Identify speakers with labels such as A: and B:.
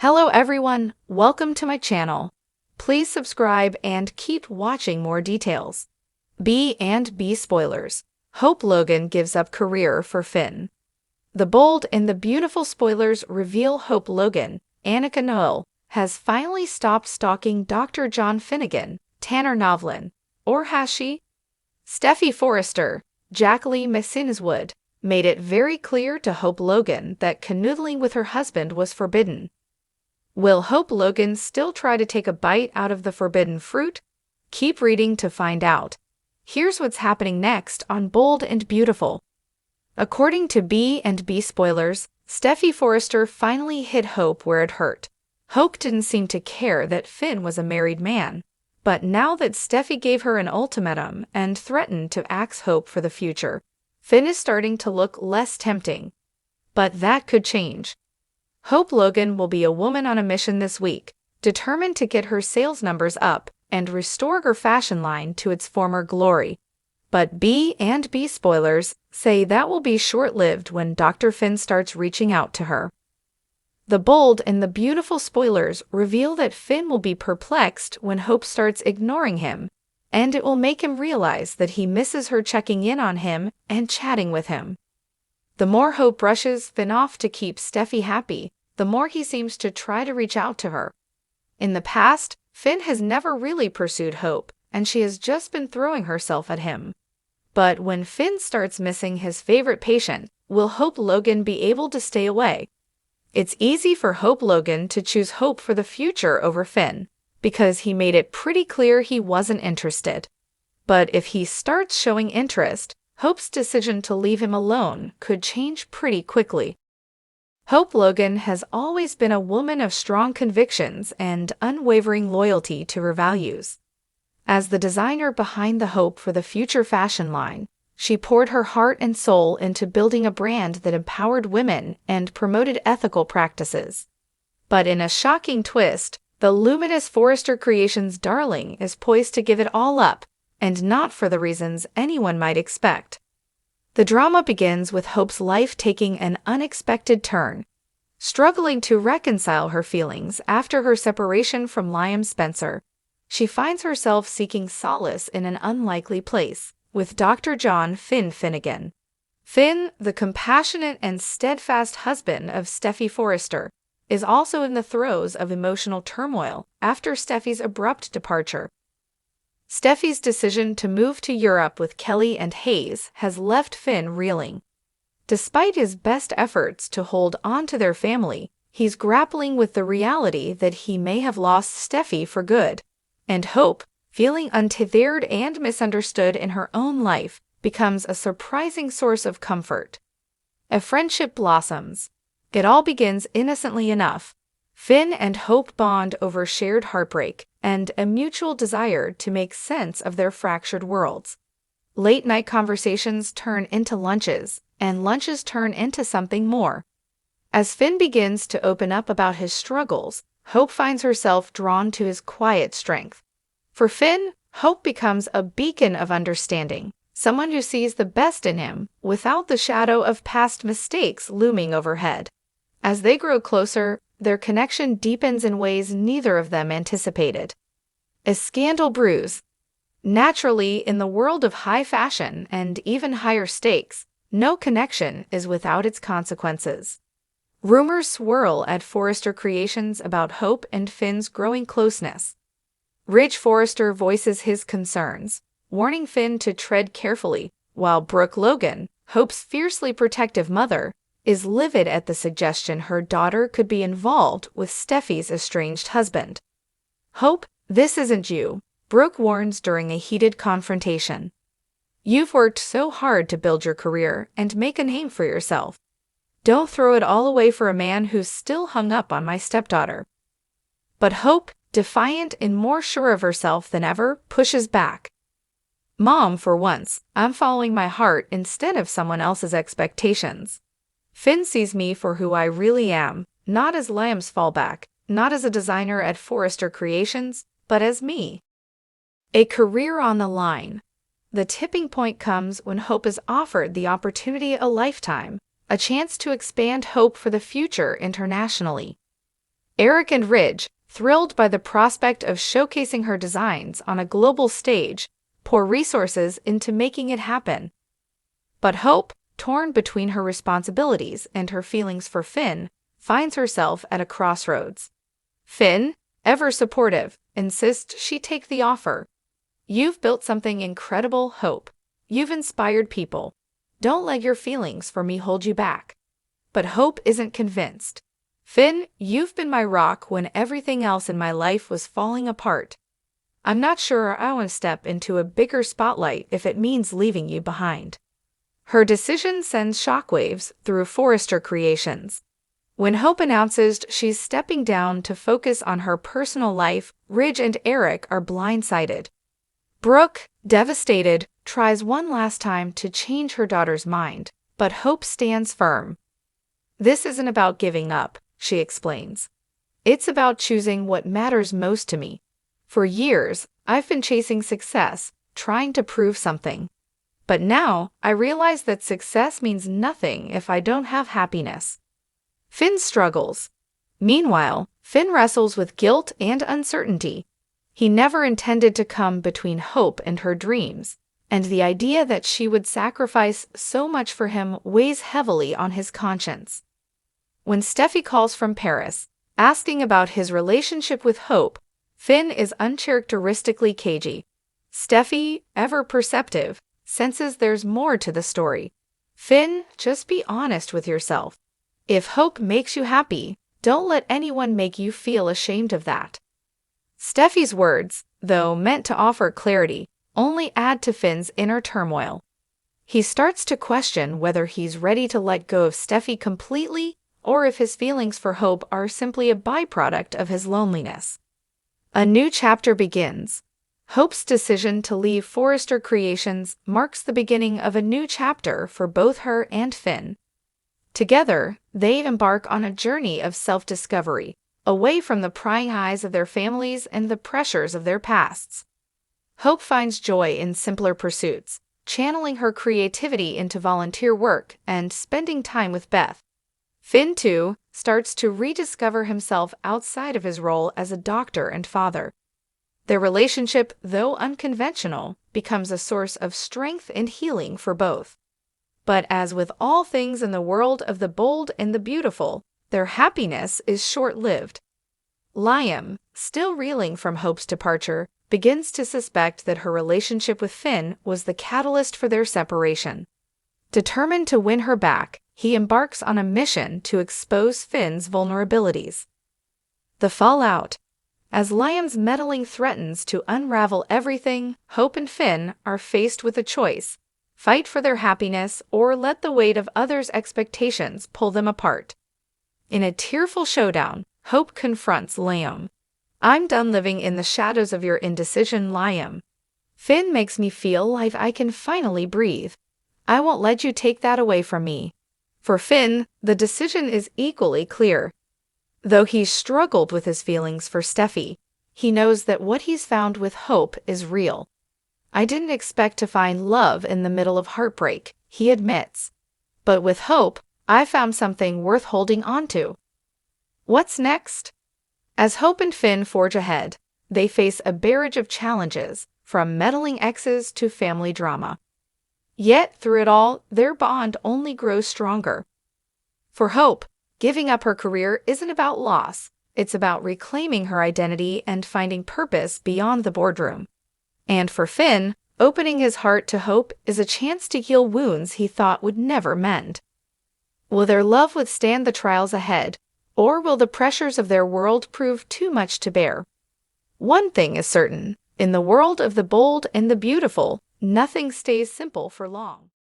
A: Hello everyone, welcome to my channel. Please subscribe and keep watching more details. B&B spoilers. Hope Logan gives up career for Finn. The bold and the beautiful spoilers reveal Hope Logan, Annika Noel, has finally stopped stalking Dr. John Finnegan, Tanner Novlin, or has she? Steffy Forrester, Jacqueline Messinswood, made it very clear to Hope Logan that canoodling with her husband was forbidden. Will Hope Logan still try to take a bite out of the forbidden fruit? Keep reading to find out. Here's what's happening next on Bold and Beautiful. According to B&B spoilers, Steffy Forrester finally hit Hope where it hurt. Hope didn't seem to care that Finn was a married man. But now that Steffy gave her an ultimatum and threatened to axe Hope for the future, Finn is starting to look less tempting. But that could change. Hope Logan will be a woman on a mission this week, determined to get her sales numbers up and restore her fashion line to its former glory. But B&B spoilers say that will be short-lived when Dr. Finn starts reaching out to her. The bold and the beautiful spoilers reveal that Finn will be perplexed when Hope starts ignoring him, and it will make him realize that he misses her checking in on him and chatting with him. The more Hope brushes Finn off to keep Steffy happy, the more he seems to try to reach out to her. In the past, Finn has never really pursued Hope, and she has just been throwing herself at him. But when Finn starts missing his favorite patient, will Hope Logan be able to stay away? It's easy for Hope Logan to choose Hope for the future over Finn, because he made it pretty clear he wasn't interested. But if he starts showing interest, Hope's decision to leave him alone could change pretty quickly. Hope Logan has always been a woman of strong convictions and unwavering loyalty to her values. As the designer behind the Hope for the Future fashion line, she poured her heart and soul into building a brand that empowered women and promoted ethical practices. But in a shocking twist, the luminous Forrester Creations darling is poised to give it all up, and not for the reasons anyone might expect. The drama begins with Hope's life taking an unexpected turn. Struggling to reconcile her feelings after her separation from Liam Spencer, she finds herself seeking solace in an unlikely place, with Dr. John Finnegan. Finn, the compassionate and steadfast husband of Steffy Forrester, is also in the throes of emotional turmoil after Steffy's abrupt departure. Steffy's decision to move to Europe with Kelly and Hayes has left Finn reeling. Despite his best efforts to hold on to their family, he's grappling with the reality that he may have lost Steffy for good. And Hope, feeling untethered and misunderstood in her own life, becomes a surprising source of comfort. A friendship blossoms. It all begins innocently enough. Finn and Hope bond over shared heartbreak and a mutual desire to make sense of their fractured worlds. Late-night conversations turn into lunches, and lunches turn into something more. As Finn begins to open up about his struggles, Hope finds herself drawn to his quiet strength. For Finn, Hope becomes a beacon of understanding, someone who sees the best in him without the shadow of past mistakes looming overhead. As they grow closer, their connection deepens in ways neither of them anticipated. A scandal brews. Naturally, in the world of high fashion and even higher stakes, no connection is without its consequences. Rumors swirl at Forrester Creations about Hope and Finn's growing closeness. Ridge Forrester voices his concerns, warning Finn to tread carefully, while Brooke Logan, Hope's fiercely protective mother, is livid at the suggestion her daughter could be involved with Steffy's estranged husband. Hope, this isn't you, Brooke warns during a heated confrontation. You've worked so hard to build your career and make a name for yourself. Don't throw it all away for a man who's still hung up on my stepdaughter. But Hope, defiant and more sure of herself than ever, pushes back. Mom, for once, I'm following my heart instead of someone else's expectations. Finn sees me for who I really am, not as Liam's fallback, not as a designer at Forrester Creations, but as me. A career on the line. The tipping point comes when Hope is offered the opportunity a lifetime, a chance to expand Hope for the future internationally. Eric and Ridge, thrilled by the prospect of showcasing her designs on a global stage, pour resources into making it happen. But Hope, torn between her responsibilities and her feelings for Finn, finds herself at a crossroads. Finn, ever supportive, insists she take the offer. "You've built something incredible, Hope. You've inspired people. Don't let your feelings for me hold you back." But Hope isn't convinced. "Finn, you've been my rock when everything else in my life was falling apart. I'm not sure I want to step into a bigger spotlight if it means leaving you behind." Her decision sends shockwaves through Forrester Creations. When Hope announces she's stepping down to focus on her personal life, Ridge and Eric are blindsided. Brooke, devastated, tries one last time to change her daughter's mind, but Hope stands firm. "This isn't about giving up," she explains. "It's about choosing what matters most to me. For years, I've been chasing success, trying to prove something. But now, I realize that success means nothing if I don't have happiness." Finn struggles. Meanwhile, Finn wrestles with guilt and uncertainty. He never intended to come between Hope and her dreams, and the idea that she would sacrifice so much for him weighs heavily on his conscience. When Steffy calls from Paris, asking about his relationship with Hope, Finn is uncharacteristically cagey. Steffy, ever perceptive, senses there's more to the story. "Finn, just be honest with yourself. If Hope makes you happy, don't let anyone make you feel ashamed of that." Steffy's words, though meant to offer clarity, only add to Finn's inner turmoil. He starts to question whether he's ready to let go of Steffy completely or if his feelings for Hope are simply a byproduct of his loneliness. A new chapter begins. Hope's decision to leave Forrester Creations marks the beginning of a new chapter for both her and Finn. Together, they embark on a journey of self-discovery, away from the prying eyes of their families and the pressures of their pasts. Hope finds joy in simpler pursuits, channeling her creativity into volunteer work and spending time with Beth. Finn, too, starts to rediscover himself outside of his role as a doctor and father. Their relationship, though unconventional, becomes a source of strength and healing for both. But as with all things in the world of the bold and the beautiful, their happiness is short-lived. Liam, still reeling from Hope's departure, begins to suspect that her relationship with Finn was the catalyst for their separation. Determined to win her back, he embarks on a mission to expose Finn's vulnerabilities. The fallout. As Liam's meddling threatens to unravel everything, Hope and Finn are faced with a choice: fight for their happiness or let the weight of others' expectations pull them apart. In a tearful showdown, Hope confronts Liam. "I'm done living in the shadows of your indecision, Liam. Finn makes me feel like I can finally breathe. I won't let you take that away from me." For Finn, the decision is equally clear. Though he's struggled with his feelings for Steffy, he knows that what he's found with Hope is real. "I didn't expect to find love in the middle of heartbreak," he admits. "But with Hope, I found something worth holding on to." What's next? As Hope and Finn forge ahead, they face a barrage of challenges, from meddling exes to family drama. Yet, through it all, their bond only grows stronger. For Hope, giving up her career isn't about loss. It's about reclaiming her identity and finding purpose beyond the boardroom. And for Finn, opening his heart to Hope is a chance to heal wounds he thought would never mend. Will their love withstand the trials ahead, or will the pressures of their world prove too much to bear? One thing is certain: in the world of the bold and the beautiful, nothing stays simple for long.